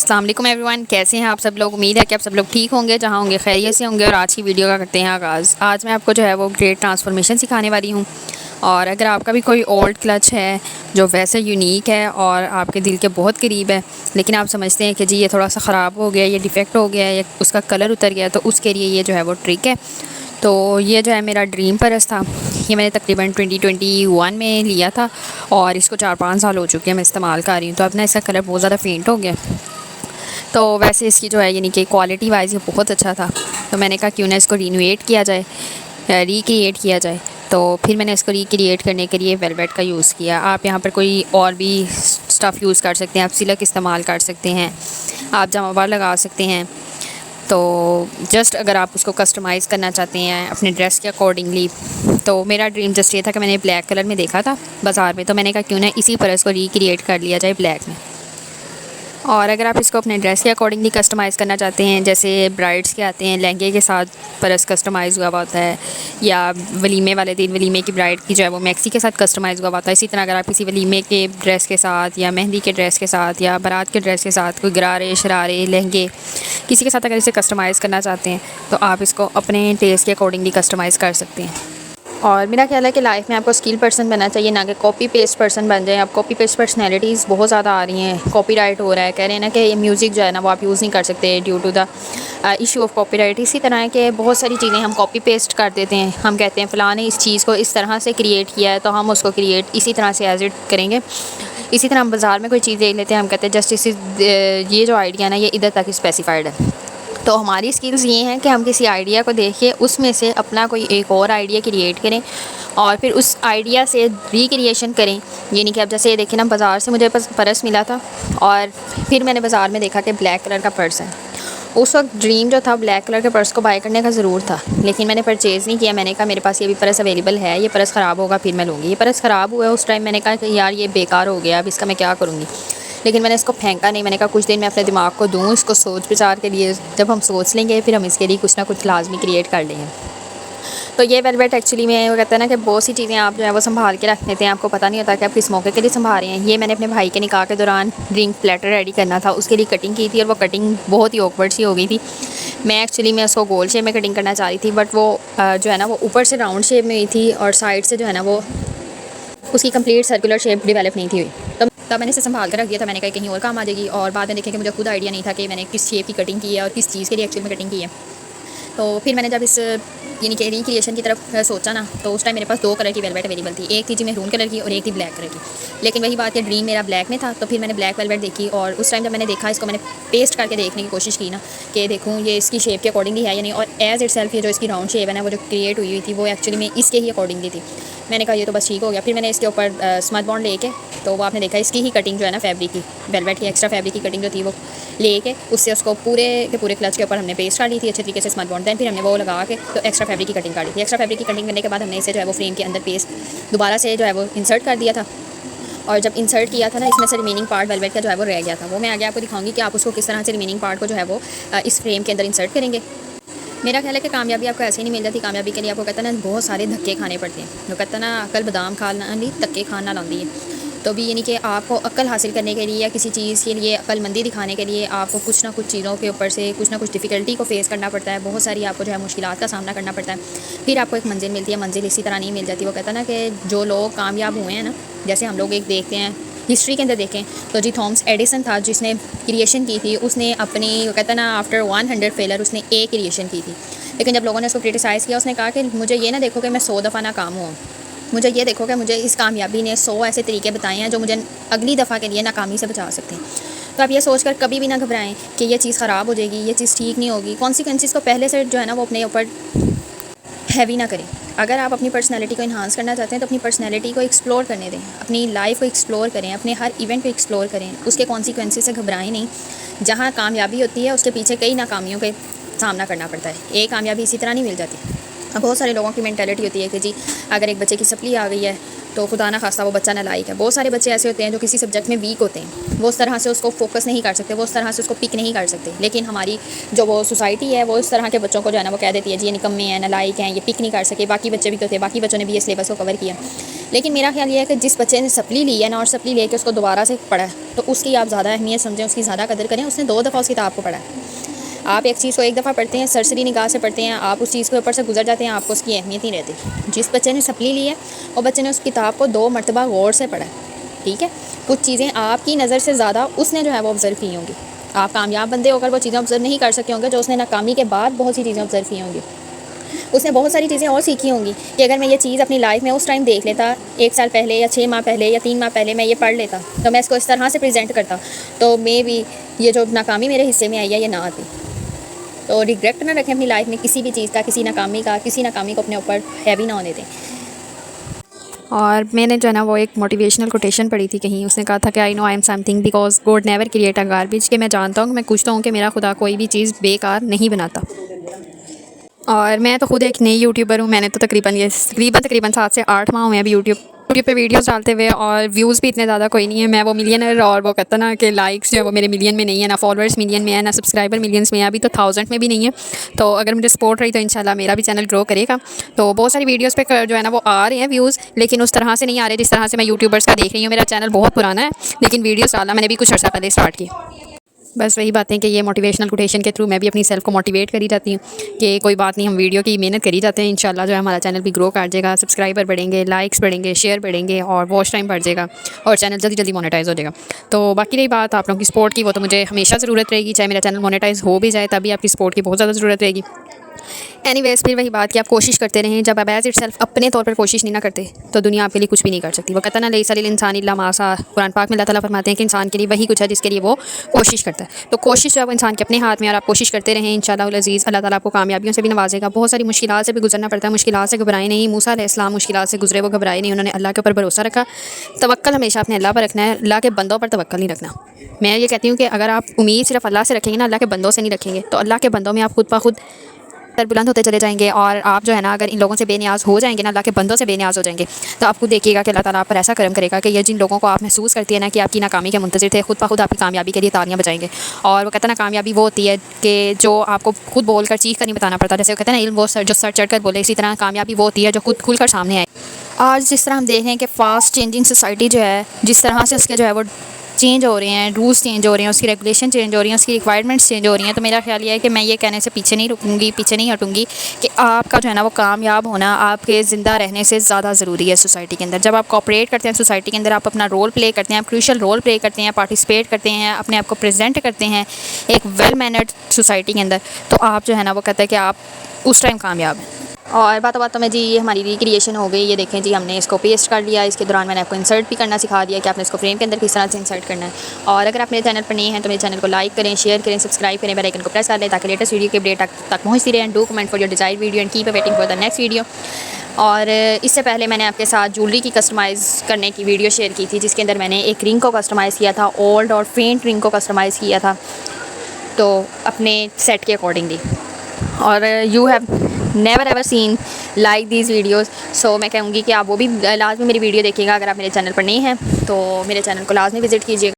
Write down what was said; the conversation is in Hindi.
अस्सलाम वालेकुम एवरीवन, कैसे हैं आप सब लोग। उम्मीद है कि आप सब लोग ठीक होंगे, जहां होंगे खैरियत से होंगे। और आज की वीडियो का करते हैं आगाज़। आज मैं आपको जो है वो ग्रेट ट्रांसफॉर्मेशन सिखाने वाली हूं। और अगर आपका भी कोई ओल्ड क्लच है जो वैसे यूनिक है और आपके दिल के बहुत करीब है, लेकिन आप समझते हैं कि जी ये थोड़ा सा ख़राब हो गया, ये डिफेक्ट हो गया, या उसका कलर उतर गया, तो उसके लिए ये जो है वो ट्रिक है। तो ये जो है मेरा ड्रीम परस था। ये मैंने तकरीबन 2021 में लिया था और इसको 4-5 साल हो चुके हैं मैं इस्तेमाल कर रही हूँ। तो अब ना इसका कलर बहुत ज़्यादा फेंट हो गया। तो वैसे इसकी जो है यानी कि क्वालिटी वाइज ये बहुत अच्छा था। तो मैंने कहा क्यों ना इसको रिनोवेट किया जाए, रिक्रिएट किया जाए। तो फिर मैंने इसको रिक्रिएट करने के लिए वेलवेट का यूज़ किया। आप यहाँ पर कोई और भी स्टफ़ यूज़ कर सकते हैं, आप सिल्क इस्तेमाल कर सकते हैं, आप जमावार लगा सकते हैं। तो जस्ट अगर आप उसको कस्टमाइज़ करना चाहते हैं अपने ड्रेस के अकॉर्डिंगली, तो मेरा ड्रीम जस्ट ये था कि मैंने ब्लैक कलर में देखा था बाज़ार में। तो मैंने कहा क्यों ना इसी परस को रिक्रिएट कर लिया जाए ब्लैक में। और अगर आप इसको अपने ड्रेस के अकॉर्डिंगली कस्टमाइज़ करना चाहते हैं, जैसे ब्राइड्स के आते हैं लहंगे के साथ परस कस्टमाइज़ हुआ होता है, या वलीमे वाले दिन वलीमे की ब्राइड की जो है वो मैक्सी के साथ कस्टमाइज़ हुआ होता है। इसी तरह अगर आप किसी वलीमे के ड्रेस के साथ, या मेहंदी के ड्रेस के साथ, या बारात के ड्रेस के साथ कोई गरारे शरारे लहंगे किसी के साथ अगर इसे कस्टमाइज़ करना चाहते हैं, तो आप इसको अपने टेस्ट के अकॉर्डिंगली कस्टमाइज़ कर सकते हैं। और मेरा ख्याल है कि लाइफ में आपको स्किल पर्सन बनना चाहिए, ना कि कॉपी पेस्ट पर्सन बन जाए। आप कॉपी पेस्ट पर्सनैलिटीज़ बहुत ज़्यादा आ रही हैं, कॉपीराइट हो रहा है, कह रहे हैं ना कि ये म्यूज़िक जो है ना वो आप यूज़ नहीं कर सकते due to the issue of copyright. इसी तरह है कि बहुत सारी चीज़ें हम कॉपी पेस्ट कर देते हैं। हम कहते हैं फ़लाँ ने इस चीज़ को इस तरह से क्रिएट किया है, तो हम उसको क्रिएट इसी तरह से एज इट करेंगे। इसी तरह हम बाज़ार में कोई चीज़ देख लेते हैं, हम कहते हैं जस्ट ये जो आइडिया ना ये इधर तक स्पेसिफाइड है। तो हमारी स्किल्स ये हैं कि हम किसी आइडिया को देखिए, उसमें से अपना कोई एक और आइडिया क्रिएट करें और फिर उस आइडिया से रिक्रिएशन करें। यानी कि अब जैसे ये देखिए ना, बाज़ार से मुझे पर्स मिला था और फिर मैंने बाज़ार में देखा कि ब्लैक कलर का पर्स है। उस वक्त ड्रीम जो था ब्लैक कलर के पर्स को बाय करने का ज़रूर था, लेकिन मैंने परचेज़ नहीं किया। मैंने कहा मेरे पास ये भी पर्स अवेलेबल है, ये पर्स ख़राब होगा फिर मैं लूँगी। ये पर्स ख़राब हुआ है, उस टाइम मैंने कहा कि यार ये बेकार हो गया, अब इसका मैं क्या करूँगी। लेकिन मैंने इसको फेंका नहीं। मैंने कहा कुछ दिन मैं अपने दिमाग को दूँ इसको सोच विचार के लिए। जब हम सोच लेंगे फिर हम इसके लिए कुछ ना कुछ लाजमी क्रिएट कर लेंगे। तो ये वेलवेट एक्चुअली में वो कहते हैं ना कि बहुत सी चीज़ें आप जो है वो संभाल के रख लेते हैं, आपको पता नहीं होता कि आप किस मौके के लिए संभाल रहे हैं। ये मैंने अपने भाई के निकाह के दौरान ड्रिंक प्लेटर रेडी करना था, उसके लिए कटिंग की थी और वो कटिंग बहुत ही ऑकवर्ड सी हो गई थी। मैं एक्चुअली में उसको गोल शेप में कटिंग करना चाह रही थी, बट वो जो है ना वो ऊपर से राउंड शेप में हुई थी और साइड से जो है ना वो उसकी कंप्लीट सर्कुलर शेप डेवलप नहीं थी हुई। तब मैंने इसे संभाल कर रख दिया था। मैंने कहा कहीं और काम आ जाएगी, और बाद में देखें कि मुझे खुद आइडिया नहीं था कि मैंने किस शेप की कटिंग की है और किस चीज़ के लिए एक्चुअल में कटिंग की है। तो फिर मैंने जब इस यानी कि रिक्रिएशन की तरफ सोचा ना, तो उस टाइम मेरे पास 2 कलर की वेलवेट अवेलेबल थी। एक थी जी मैरून कलर की और एक थी ब्लैक कलर की। लेकिन वही बात है, ड्रीम मेरा ब्लैक में था। तो फिर मैंने ब्लैक वेलवेट देखी और उस टाइम जब मैंने देखा, इसको मैंने पेस्ट करके देखने की कोशिश की ना कि देखूँ ये इसकी शेप के अकॉर्डिंगली है या नहीं। और एज इट सेल्फ ये जो इसकी राउंड शेप है ना वो जो क्रिएट हुई थी वो एक्चुअली में इसके ही अकॉर्डिंगली थी। मैंने कहा ये तो बस ठीक हो गया। फिर मैंने इसके ऊपर स्मज बॉन्ड लेके, तो वो आपने देखा इसकी ही कटिंग जो है ना फैब्रिक की, वेलवेट की एक्स्ट्रा फैब्रिक की कटिंग जो थी वो लेके उससे उसको पूरे के पूरे क्लच के ऊपर हमने पेस्ट कर ली थी अच्छे तरीके से स्मज बॉन्ड। देन फिर हमने वो लगा के तो एक्स्ट्रा फैब्रिक की कटिंग कर ली थी। एक्स्ट्रा फैब्रिक की कटिंग करने के बाद हमने इसे जो है वो फ्रेम के अंदर पेस्ट दोबारा से जो है वो इंसर्ट कर दिया था। और जब इंसर्ट किया था ना, इसमें से रिमेनिंग पार्ट वेलवेट का जो है वो रह गया था। वो मैं आगे आपको दिखाऊंगी कि आप उसको किस तरह से रिमेनिंग पार्ट को जो है वो इस फ्रेम के अंदर इंसर्ट करेंगे। मेरा ख्याल है कि कामयाबी आपको ऐसे ही नहीं मिल जाती। कामयाबी के लिए आपको कहता है ना बहुत सारे धक्के खाने पड़ते हैं। जो कहता है ना अकल बादाम खाना नहीं धक्के खाना लाती है। तो भी यानी कि आपको अक्ल हासिल करने के लिए या किसी चीज़ के लिए अक्लमंदी दिखाने के लिए आपको कुछ ना कुछ चीज़ों के ऊपर से कुछ ना कुछ डिफ़िकल्टी को फेस करना पड़ता है। बहुत सारी आपको जो है मुश्किलात का सामना करना पड़ता है, फिर आपको एक मंजिल मिलती है। मंजिल इसी तरह नहीं मिल जाती। वो कहता है ना कि जो लोग कामयाब हुए हैं ना, जैसे हम लोग एक देखते हैं हिस्ट्री के अंदर देखें तो जी थॉमस एडिसन था जिसने क्रिएशन की थी। उसने अपनी वो कहता है ना आफ्टर 100 फेलर उसने एक क्रिएशन की थी। लेकिन जब लोगों ने उसको क्रिटिसाइज़ किया, उसने कहा कि मुझे ये ना देखो कि मैं 100 दफ़ा नाकाम हुआ, मुझे ये देखो कि मुझे इस कामयाबी ने 100 ऐसे तरीके बताए हैं जो मुझे अगली दफ़ा के लिए नाकामी से बचा सकते हैं। तो आप ये सोचकर कभी भी ना घबराएं कि ये चीज़ ख़राब हो जाएगी, ये चीज़ ठीक नहीं होगी। कॉन्सिक्वेंसेस को पहले से जो है ना वो अपने ऊपर हैवी ना करें। अगर आप अपनी पर्सनैलिटी को इन्हांस करना चाहते हैं तो अपनी पर्सनैलिटी को एक्सप्लोर करने दें, अपनी लाइफ को एक्सप्लोर करें, अपने हर इवेंट को एक्सप्लोर करें। उसके कॉन्सिक्वेंसेस से घबराएं नहीं। जहाँ कामयाबी होती है उसके पीछे कई नाकामियों के सामना करना पड़ता है। एक कामयाबी इसी तरह नहीं मिल जाती। अब बहुत सारे लोगों की मेंटालिटी होती है कि जी अगर एक बच्चे की सप्ली आ गई है तो खुदा ना खास्ता वो बच्चा नालायक है। बहुत सारे बच्चे ऐसे होते हैं जो किसी सब्जेक्ट में वीक होते हैं, वो उस तरह से उसको फोकस नहीं कर सकते, वो उस तरह से उसको पिक नहीं कर सकते। लेकिन हमारी जो वो सोसाइटी है वो इस तरह के बच्चों को जो है ना वो कह देती है जी ये निकम्मे हैं, नालायक हैं, ये पिक नहीं कर सके। बाकी बच्चे भी तो थे, बाकी बच्चों ने भी ये सिलेबस को कवर किया। लेकिन मेरा ख्याल ये है कि जिस बच्चे ने सप्ली ली है ना और सप्ली लेके उसको दोबारा से पढ़ा है तो उसकी आप ज़्यादा अहमियत समझें, उसकी ज़्यादा कदर करें। उसने 2 दफ़ा उस किताब को पढ़ा है। आप एक चीज़ को एक दफ़ा पढ़ते हैं, सरसरी निगाह से पढ़ते हैं, आप उस चीज़ के ऊपर से गुजर जाते हैं, आपको उसकी अहमियत नहीं रहती। जिस बच्चे ने सप्ली ली है और बच्चे ने उस किताब को 2 मरतबा गौर से पढ़ा है, ठीक है। कुछ चीज़ें आपकी नज़र से ज़्यादा उसने जो है वो ऑब्ज़र्व की होंगी। आप कामयाब बंदे होकर वो चीज़ें ऑब्ज़र्व नहीं कर सके होंगे जो उसने नाकामी के बाद बहुत सी चीज़ें ऑब्ज़र्व की होंगी। उसने बहुत सारी चीज़ें और सीखी होंगी कि अगर मैं ये चीज़ अपनी लाइफ में उस टाइम देख लेता, 1 साल पहले या 6 माह पहले या 3 माह पहले मैं ये पढ़ लेता तो मैं इसको इस तरह से प्रेजेंट करता तो मे भी ये जो नाकामी मेरे हिस्से में आई है ये ना आती। तो रिग्रेट ना रखें अपनी लाइफ में किसी भी चीज़ का, किसी नाकामी को अपने ऊपर हैवी ना होने दें। और मैंने जो है ना वो एक मोटिवेशनल कोटेशन पढ़ी थी कहीं, उसने कहा था कि I know I am something because God never create a garbage, कि मैं जानता हूँ कि मैं पूछता हूँ कि मेरा खुदा कोई भी चीज़ बेकार नहीं बनाता। और मैं तो खुद एक नई यूट्यूबर हूँ। मैंने तो तकरीबन 7 से 8 माह हुए हैं अभी यूट्यूब पे वीडियोस डालते हुए, और व्यूज़ भी इतने ज़्यादा कोई नहीं है। मैं वो मिलियनर, और वो कहता ना कि लाइक्स जो है वो मेरे मिलियन में नहीं है, ना फॉलोअर्स मिलियन में है, ना सब्सक्राइबर मिलियंस में है, अभी तो 1000 में भी नहीं है। तो अगर मुझे सपोर्ट रही तो इंशाल्लाह मेरा भी चैनल ग्रो करेगा। तो बहुत सारी वीडियोज़ पे जो है ना वो आ रहे हैं व्यूज़, लेकिन उस तरह से नहीं आ रहे जिस तरह से मैं यूट्यूबर्स का देख रही हूँ। मेरा चैनल बहुत पुराना है लेकिन वीडियोज़ डालना मैंने भी कुछ अर्सा पहले स्टार्ट की। बस वही बातें कि ये मोटिवेशनल कोटेशन के थ्रू मैं भी अपनी सेल्फ को मोटिवेट करी जाती हूँ कि कोई बात नहीं, हम वीडियो की मेहनत करी जाते हैं, इंशाल्लाह जो है हमारा चैनल भी ग्रो कर जाएगा, सब्सक्राइबर बढ़ेंगे, लाइक्स बढ़ेंगे, शेयर बढ़ेंगे और वॉच टाइम बढ़ जाएगा और चैनल जल्दी जल्दी मोनेटाइज हो जाएगा। तो बाकी रही बात आप लोगों की सपोर्ट की, वो तो मुझे हमेशा ज़रूरत रहेगी, चाहे मेरा चैनल मोनेटाइज हो भी जाए तभी आपकी सपोर्ट की बहुत ज़्यादा ज़रूरत रहेगी। एनीवेज़ फिर वही बात कि आप कोशिश करते रहें। जब आप एज इट सेल्फ अपने तौर पर कोशिश नहीं ना करते तो दुनिया आपके लिए कुछ भी नहीं कर सकती। वो कहता ना लैसा लिल इंसान इल्ला मा सा, कुरान पाक में अल्लाह ताला फरमाते हैं कि इंसान के लिए वही कुछ है जिसके लिए वो कोशिश करता है। तो कोशिश जो है वो इंसान के अपने हाथ में, और आप कोशिश करते रहें, इंशाअल्लाह अज़ीज़ अल्लाह ताला आपको कामयाबियों से भी नवाजेगा। बहुत सारी मुश्किलात से भी गुजरना पड़ता है, मुश्किलात से घबराए नहीं। मूसा अलैहिस्सलाम मुश्किलात से गुजरे, वो घबराए नहीं, उन्होंने अल्लाह के ऊपर भरोसा रखा। तवक्कल हमेशा अपने अल्लाह पर रखना है, अल्लाह के बंदों पर तवक्कल नहीं रखना। मैं ये कहती हूँ कि अगर आप उम्मीद सिर्फ अल्लाह से रखेंगे ना, अल्लाह के बंदों से नहीं रखेंगे, तो अल्लाह के बंदों में आप खुद ब खुद बुलंद होते चले जाएंगे। और आप जो है ना अगर इन लोगों से बेनियाज हो जाएंगे ना, अल्लाह के बंदों से बेनियाज हो जाएंगे, तो आप खुद देखिएगा कि अल्लाह ताला आप पर ऐसा करम करेगा कि ये जिन लोगों को आप महसूस करती है ना कि आपकी नाकामी के मुंतज़िर थे, खुद ब खुद आपकी कामयाबी के लिए तालियां बजाएंगे। और वो कहता है ना कामयाबी वो होती है कि जो आपको खुद बोल कर चीख कर नहीं बताना पड़ता। जैसे वो कहते हैं ना इल्म वो जो सर चढ़ कर बोले, इसी तरह कामयाबी वो होती है जो खुद खुल कर सामने आए। आज जिस तरह हम देख रहे हैं कि फास्ट चेंजिंग सोसाइटी जो है, जिस तरह से उसके जो है वो चेंज हो रहे हैं, रूल्स चेंज हो रहे हैं, उसकी रेगुलेशन चेंज हो रही हैं, उसकी रिक्वायरमेंट्स चेंज हो रही हैं, तो मेरा ख्याल ये है कि मैं ये कहने से पीछे नहीं रुकूंगी, पीछे नहीं हटूंगी कि आपका जो है ना वो कामयाब होना आपके ज़िंदा रहने से ज़्यादा ज़रूरी है सोसाइटी के अंदर। जब आप कोऑपरेट करते हैं सोसाइटी के अंदर, आप अपना रोल प्ले करते हैं, आप क्रूशल रोल प्ले करते हैं, पार्टिसिपेट करते हैं, अपने आप को प्रेजेंट करते हैं एक वेल मैनर्ड सोसाइटी के अंदर, तो आप जो है ना वो कहते हैं कि आप उस टाइम कामयाब हैं। और बातों में जी ये हमारी रिक्रिएशन हो गई। ये देखें जी, हमने इसको पेस्ट कर लिया। इसके दौरान मैंने आपको इंसर्ट भी करना सिखा दिया कि आपने इसको फ्रेम के अंदर किस तरह से इंसर्ट करना है। और अगर आप मेरे चैनल पर नए हैं तो मेरे चैनल को लाइक करें, शेयर करें, सब्सक्राइब करें, बेल आइकन को प्रेस कर लें ताकि लेटेस्ट वीडियो की अपडेट तक पहुँचती रहे। And do comment for your desired video and keep waiting for the next video. और इससे पहले मैंने आपके साथ ज्वेलरी की कस्टमाइज़ करने की वीडियो शेयर की थी, जिसके अंदर मैंने एक रिंग को कस्टमाइज़ किया था, ओल्ड और फेंट रिंग को कस्टमाइज़ किया था, तो अपने सेट के अकॉर्डिंगली। और you have never ever seen like these videos, so मैं कहूँगी कि आप वो भी लाजमी मेरी वीडियो देखिएगा। अगर आप मेरे चैनल पर नहीं हैं तो मेरे चैनल को लाजमी विज़िट कीजिएगा।